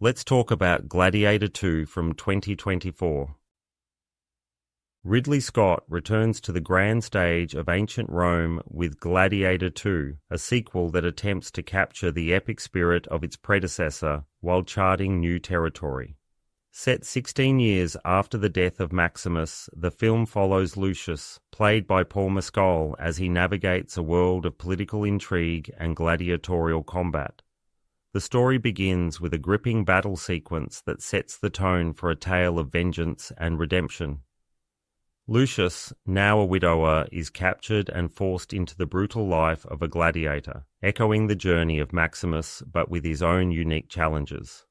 Let's talk about Gladiator II from 2024. Ridley Scott returns to the grand stage of ancient Rome with Gladiator II, a sequel that attempts to capture the epic spirit of its predecessor while charting new territory. Set 16 years after the death of Maximus, the film follows Lucius, played by Paul Mescal, as he navigates a world of political intrigue and gladiatorial combat. The story begins with a gripping battle sequence that sets the tone for a tale of vengeance and redemption. Lucius, now a widower, is captured and forced into the brutal life of a gladiator, echoing the journey of Maximus but with his own unique challenges.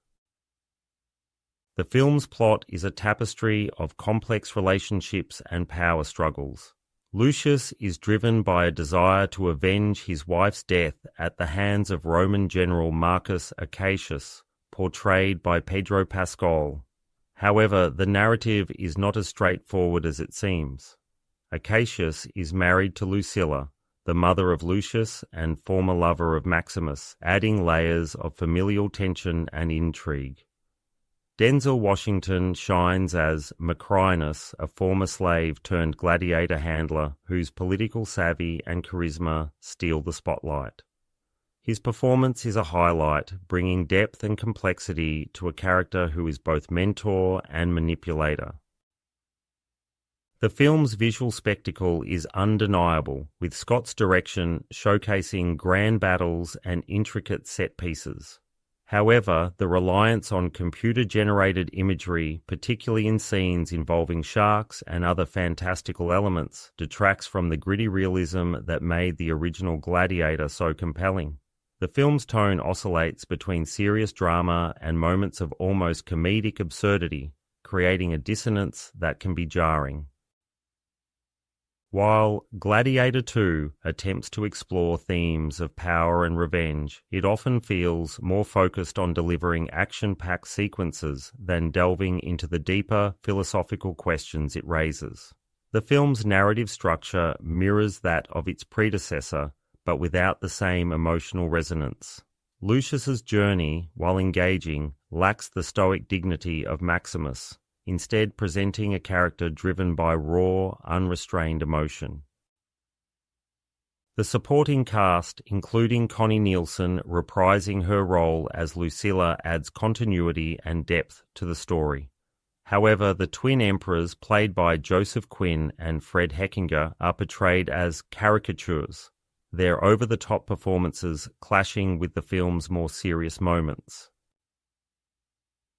The film's plot is a tapestry of complex relationships and power struggles. Lucius is driven by a desire to avenge his wife's death at the hands of Roman general Marcus Acacius, portrayed by Pedro Pascal. However, the narrative is not as straightforward as it seems. Acacius is married to Lucilla, the mother of Lucius and former lover of Maximus, adding layers of familial tension and intrigue. Denzel Washington shines as Macrinus, a former slave turned gladiator handler whose political savvy and charisma steal the spotlight. His performance is a highlight, bringing depth and complexity to a character who is both mentor and manipulator. The film's visual spectacle is undeniable, with Scott's direction showcasing grand battles and intricate set pieces. However, the reliance on computer-generated imagery, particularly in scenes involving sharks and other fantastical elements, detracts from the gritty realism that made the original Gladiator so compelling. The film's tone oscillates between serious drama and moments of almost comedic absurdity, creating a dissonance that can be jarring. While Gladiator II attempts to explore themes of power and revenge, it often feels more focused on delivering action-packed sequences than delving into the deeper philosophical questions it raises. The film's narrative structure mirrors that of its predecessor, but without the same emotional resonance. Lucius's journey, while engaging, lacks the stoic dignity of Maximus, instead presenting a character driven by raw, unrestrained emotion. The supporting cast, including Connie Nielsen reprising her role as Lucilla, adds continuity and depth to the story. However, the twin emperors, played by Joseph Quinn and Fred Heckinger, are portrayed as caricatures, their over-the-top performances clashing with the film's more serious moments.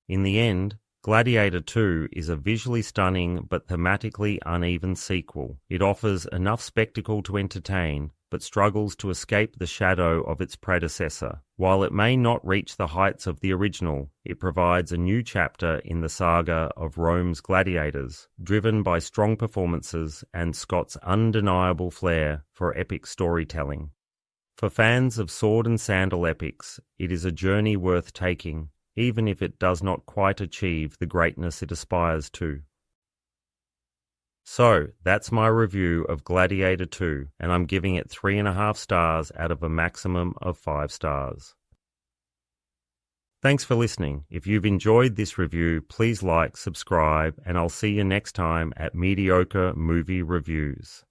In the end, Gladiator II is a visually stunning but thematically uneven sequel. It offers enough spectacle to entertain, but struggles to escape the shadow of its predecessor. While it may not reach the heights of the original, it provides a new chapter in the saga of Rome's gladiators, driven by strong performances and Scott's undeniable flair for epic storytelling. For fans of sword and sandal epics, it is a journey worth taking, even if it does not quite achieve the greatness it aspires to. So, that's my review of Gladiator II, and I'm giving it 3.5 stars out of a maximum of 5 stars. Thanks for listening. If you've enjoyed this review, please like, subscribe, and I'll see you next time at Mediocre Movie Reviews.